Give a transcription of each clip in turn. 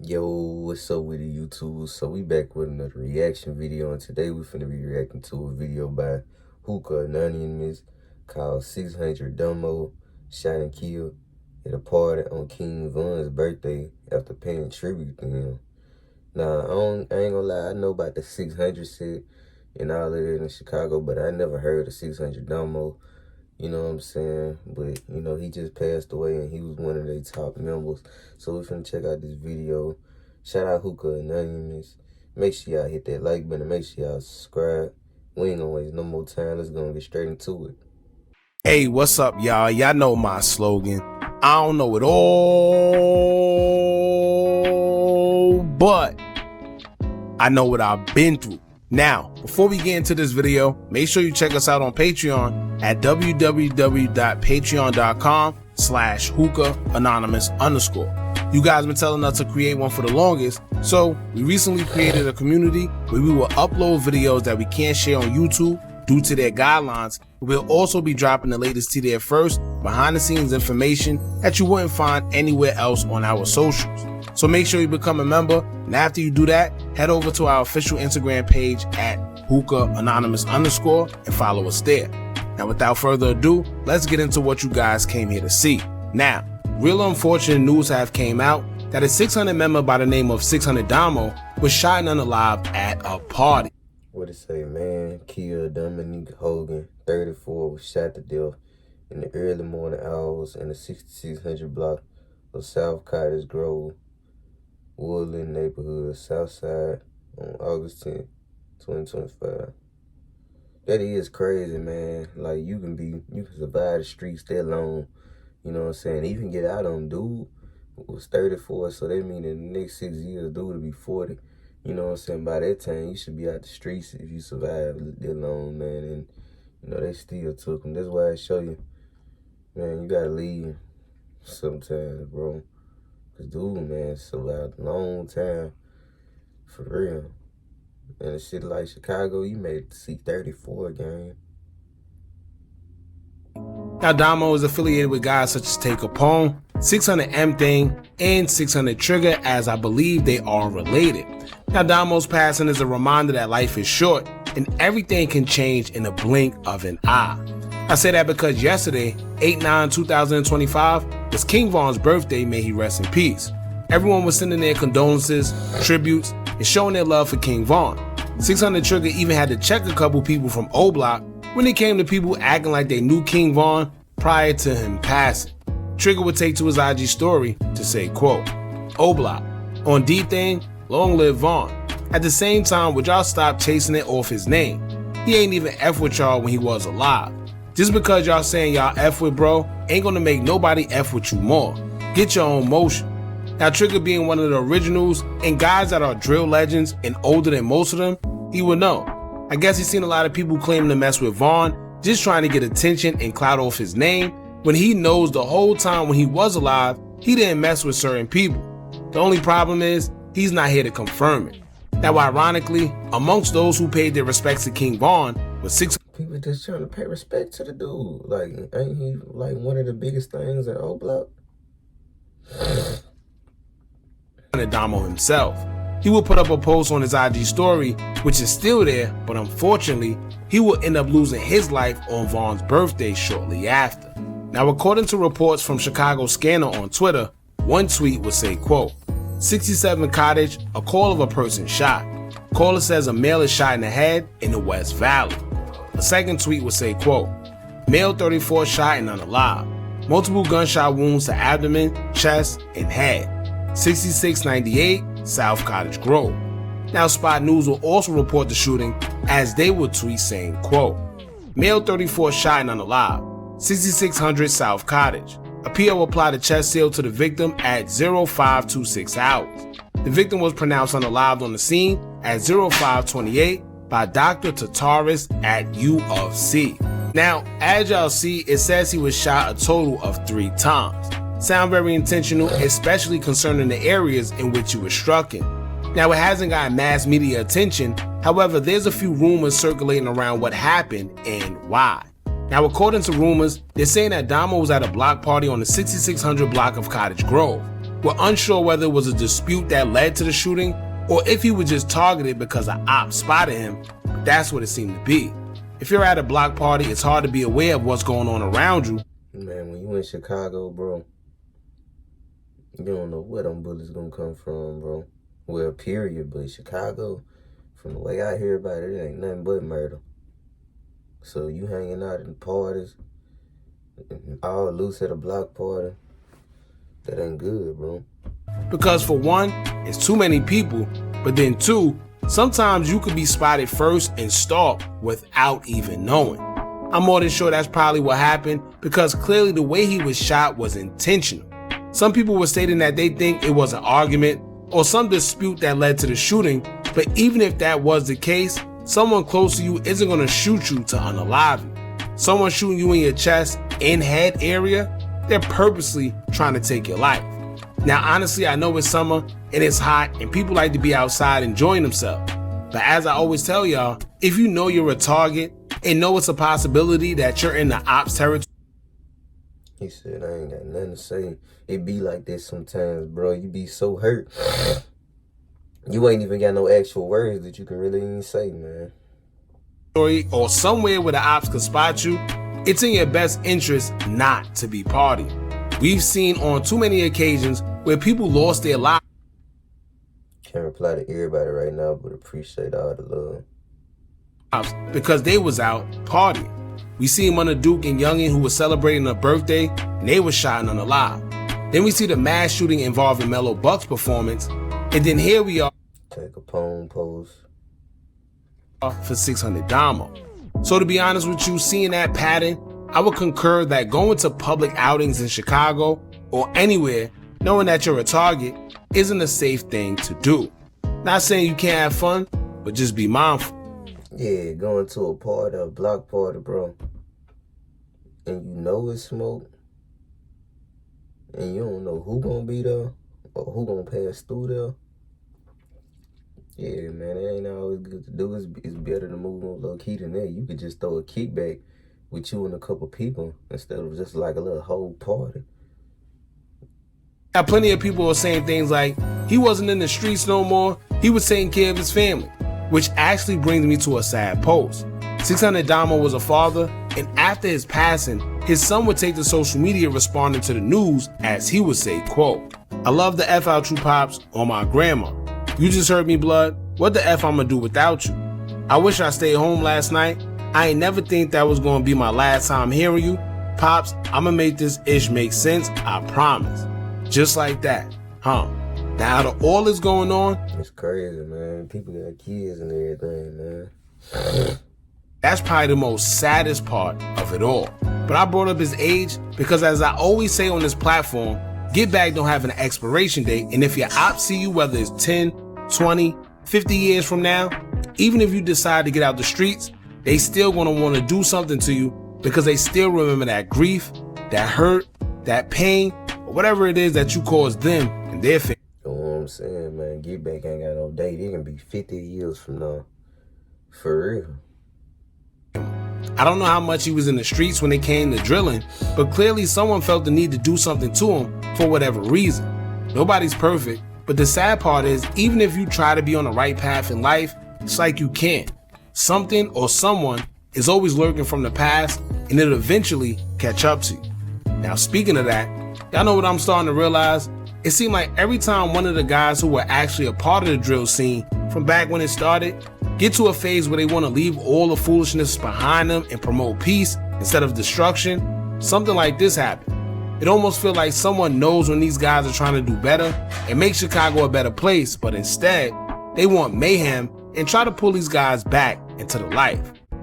Yo, what's up with the YouTube? So we back with another reaction video, and today we finna be reacting to a video by Hookah Anonymous called 600 Dumbo Shot and Killed at a party on King Von's birthday after paying tribute to him. Now, I ain't gonna lie, I know about the 600 set and all of that in Chicago, but I never heard of 600 Dumbo. You know what I'm saying? But, you know, he just passed away and he was one of their top members. So we're finna check out this video. Shout out Hookah Anonymous. Make sure y'all hit that like button. Make sure y'all subscribe. We ain't gonna waste no more time. Let's go get straight into it. Hey, what's up, y'all? Y'all know my slogan. I don't know it all, but I know what I've been through. Now, before we get into this video, make sure you check us out on Patreon at www.patreon.com/hookah_anonymous. You guys been telling us to create one for the longest, so we recently created a community where we will upload videos that we can't share on YouTube due to their guidelines. We'll also be dropping the latest T there first, behind the scenes information that you wouldn't find anywhere else on our socials. So make sure you become a member, and after you do that, head over to our official Instagram page at hookah_anonymous and follow us there. Now, without further ado, let's get into what you guys came here to see. Now, real unfortunate news have came out that a 600 member by the name of 600 Damo was shot and unalived at a party. What it say, man? Killed Dominique Hogan, 34, was shot to death in the early morning hours in the 6600 block of South Cottage Grove, Woodland neighborhood, Southside, on August 10th, 2025. That is crazy, man. Like, you can survive the streets that long, you know what I'm saying? Even get out on dude was 34, so that mean in the next 6 years, dude will be 40. You know what I'm saying? By that time, you should be out the streets if you survive that long, man. And, you know, they still took him. That's why I show you, man, you gotta leave sometimes, bro. Cause dude, man, survived a long time, for real. And a city like Chicago, you made it to see 34 game. Now, Damo is affiliated with guys such as Take Capone, 600 M Thing, and 600 Trigger, as I believe they are related. Now, Damo's passing is a reminder that life is short and everything can change in a blink of an eye. I say that because yesterday, 8/9/2025, was King Von's birthday, may he rest in peace. Everyone was sending their condolences, tributes, and showing their love for King Von. 600 Trigger even had to check a couple people from O Block when it came to people acting like they knew King Von prior to him passing. Trigger would take to his IG story to say, quote, "O Block, on D thing, long live Von. At the same time, would y'all stop chasing it off his name? He ain't even F with y'all when he was alive. Just because y'all saying y'all F with bro ain't gonna make nobody F with you more. Get your own motion." Now, Trigger being one of the originals and guys that are drill legends and older than most of them, he would know. I guess he's seen a lot of people claiming to mess with Von, just trying to get attention and clout off his name, when he knows the whole time when he was alive, he didn't mess with certain people. The only problem is, he's not here to confirm it. Now, ironically, amongst those who paid their respects to King Von was 600 People just trying to pay respect to the dude. Like, ain't he like one of the biggest things in O Block? Damo himself. He will put up a post on his IG story, which is still there, but unfortunately, he will end up losing his life on Von's birthday shortly after. Now, according to reports from Chicago Scanner on Twitter, one tweet would say, quote, "67 Cottage, a call of a person shot. Caller says a male is shot in the head in the West Valley." A second tweet would say, quote, "Male 34 shot and unalive. Multiple gunshot wounds to abdomen, chest, and head. 6698 South Cottage Grove." Now, Spot News will also report the shooting, as they would tweet saying, quote, "Male 34 shot and unalive, 6600 South Cottage. A PO applied a chest seal to the victim at 0526 hours. The victim was pronounced unalived on the scene at 0528 by Dr. Tataris at U of C. Now, as y'all see, it says he was shot a total of 3 times. Sound very intentional, especially concerning the areas in which he was struck in. Now, it hasn't gotten mass media attention, however, there's a few rumors circulating around what happened and why. Now, according to rumors, they're saying that Damo was at a block party on the 6600 block of Cottage Grove. We're unsure whether it was a dispute that led to the shooting or if he was just targeted because an op spotted him. That's what it seemed to be. If you're at a block party, it's hard to be aware of what's going on around you. Man, when you in Chicago, bro, you don't know where them bullets gonna come from, bro. Well, period, but Chicago, from the way I hear about it, it ain't nothing but murder. So you hanging out in parties, all loose at a block party, that ain't good, bro. Because for one, it's too many people, but then two, sometimes you could be spotted first and stalked without even knowing. I'm more than sure that's probably what happened because clearly the way he was shot was intentional. Some people were stating that they think it was an argument or some dispute that led to the shooting, but even if that was the case, someone close to you isn't going to shoot you to unalive you. Someone shooting you in your chest and head area, they're purposely trying to take your life. Now, honestly, I know it's summer and it's hot and people like to be outside enjoying themselves. But as I always tell y'all, if you know you're a target and know it's a possibility that you're in the ops territory. He said, I ain't got nothing to say. It be like this sometimes, bro. You be so hurt. You ain't even got no actual words that you can really even say, man. Or somewhere where the ops could spot you, it's in your best interest not to be partying. We've seen on too many occasions where people lost their lives. Can't reply to everybody right now, but appreciate all the love. Because they was out partying. We see him on the Duke and Youngin who was celebrating a birthday and they was shot and unalive. Then we see the mass shooting involving Mellow Buck's performance. And then here we are. Take a poem post. For 600 Damo. So to be honest with you, seeing that pattern, I would concur that going to public outings in Chicago or anywhere, knowing that you're a target, isn't a safe thing to do. Not saying you can't have fun, but just be mindful. Yeah, going to a party, a block party, bro, and you know it's smoke, and you don't know who gonna be there or who gonna pass through there. Yeah, man, it ain't always good to do. It's better to move on low key than that. You could just throw a kickback with you and a couple people instead of just like a little whole party. Now, plenty of people are saying things like, he wasn't in the streets no more, he was taking care of his family, which actually brings me to a sad post. 600 Damo was a father, and after his passing, his son would take to social media responding to the news as he would say, quote, I love the F out you pops on my grandma. You just heard me, blood. What the F I'ma do without you? I wish I stayed home last night. I ain't never think that was gonna be my last time hearing you. Pops, I'ma make this ish make sense, I promise. Just like that, huh? Now, out of all that's going on, it's crazy, man. People got kids and everything, man. That's probably the most saddest part of it all. But I brought up his age because, as I always say on this platform, get back don't have an expiration date. And if your ops see you, whether it's 10, 20, 50 years from now, even if you decide to get out the streets, they still gonna want to do something to you because they still remember that grief, that hurt, that pain, or whatever it is that you caused them and their family. You know what I'm saying, man? Get back ain't got no date. It can be 50 years from now. For real. I don't know how much he was in the streets when it came to drilling, but clearly someone felt the need to do something to him for whatever reason. Nobody's perfect, but the sad part is, even if you try to be on the right path in life, it's like you can't. Something or someone is always lurking from the past, and it'll eventually catch up to you. Now, speaking of that, y'all know what I'm starting to realize? It seemed like every time one of the guys who were actually a part of the drill scene from back when it started get to a phase where they want to leave all the foolishness behind them and promote peace instead of destruction, something like this happened. It almost feels like someone knows when these guys are trying to do better and make Chicago a better place, but instead, they want mayhem and try to pull these guys back into the life.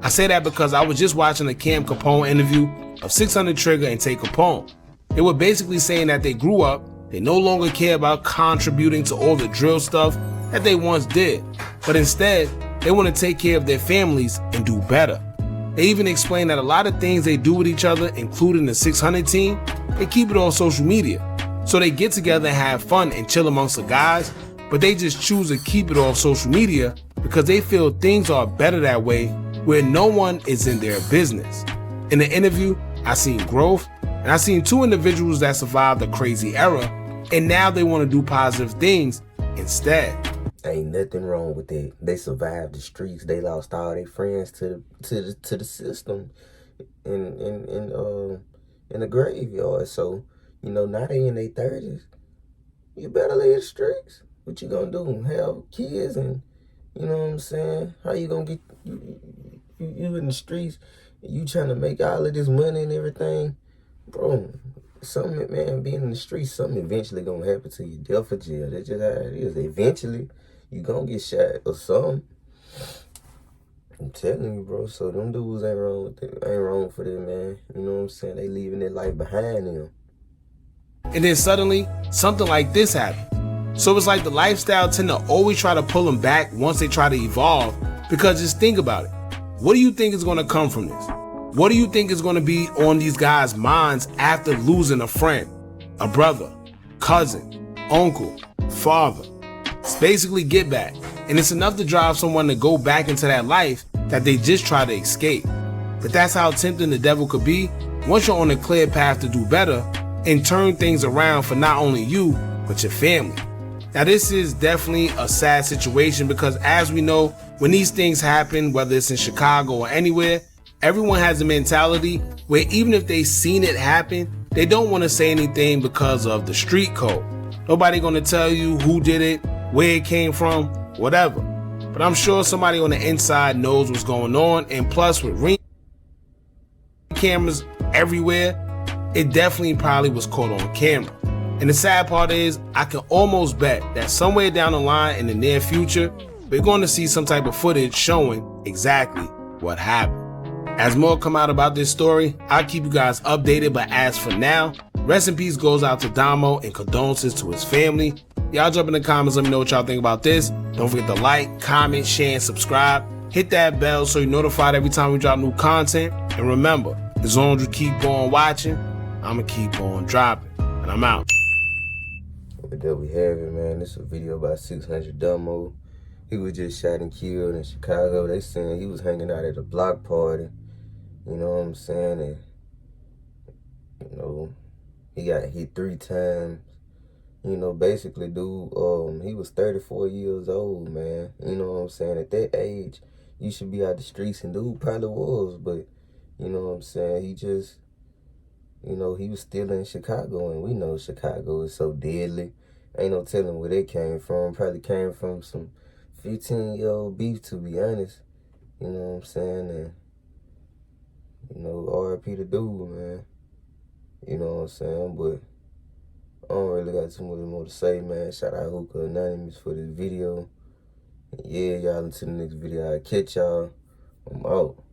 I say that because I was just watching a Cam Capone interview of 600 Trigger and Tay Capone. They were basically saying that they grew up, they no longer care about contributing to all the drill stuff that they once did, but instead, they want to take care of their families and do better. They even explain that a lot of things they do with each other, including the 600 team, they keep it on social media. So they get together and have fun and chill amongst the guys, but they just choose to keep it off social media because they feel things are better that way where no one is in their business. In the interview, I seen growth, and I seen two individuals that survived the crazy era, and now they want to do positive things instead. Ain't nothing wrong with that. They survived the streets. They lost all their friends to the system in the graveyard. So, now they in their 30s. You better leave the streets. What you gonna do? Have kids and you know what I'm saying? How you gonna get you in the streets? You trying to make all of this money and everything, bro? Something, man, being in the streets, something eventually gonna happen to you. Death or jail. That's just how it is. Eventually, you gonna get shot or something. I'm telling you, bro. So them dudes ain't wrong with it. Ain't wrong for them, man. You know what I'm saying? They leaving their life behind them. And then suddenly, something like this happened. So it's like the lifestyle tend to always try to pull them back once they try to evolve. Because just think about it. What do you think is going to come from this? What do you think is going to be on these guys' minds after losing a friend, a brother, cousin, uncle, father? It's basically get back. And it's enough to drive someone to go back into that life that they just try to escape. But that's how tempting the devil could be once you're on a clear path to do better and turn things around for not only you, but your family. Now, this is definitely a sad situation because as we know, when these things happen, whether it's in Chicago or anywhere, everyone has a mentality where even if they've seen it happen, they don't want to say anything because of the street code. Nobody going to tell you who did it, where it came from, whatever. But I'm sure somebody on the inside knows what's going on. And plus, with ring cameras everywhere, it definitely probably was caught on camera. And the sad part is, I can almost bet that somewhere down the line in the near future, we're going to see some type of footage showing exactly what happened. As more come out about this story, I'll keep you guys updated, but as for now, rest in peace goes out to Damo and condolences to his family. Y'all jump in the comments, let me know what y'all think about this. Don't forget to like, comment, share, and subscribe. Hit that bell so you're notified every time we drop new content. And remember, as long as you keep on watching, I'ma keep on dropping. And I'm out. But there we have it, man. This is a video about 600 Dumbo. He was just shot and killed in Chicago. They saying he was hanging out at a block party. You know what I'm saying? And, he got hit 3 times. Basically, dude, he was 34 years old, man. You know what I'm saying? At that age, you should be out the streets, and dude probably was, but, you know what I'm saying? He just, he was still in Chicago, and we know Chicago is so deadly. Ain't no telling where they came from. Probably came from some 15-year-old beef, to be honest. You know what I'm saying? And, RIP the dude, man. You know what I'm saying? But I don't really got too much more to say, man. Shout out Hookah Anonymous for this video. And yeah, y'all, until the next video, I'll catch y'all. I'm out.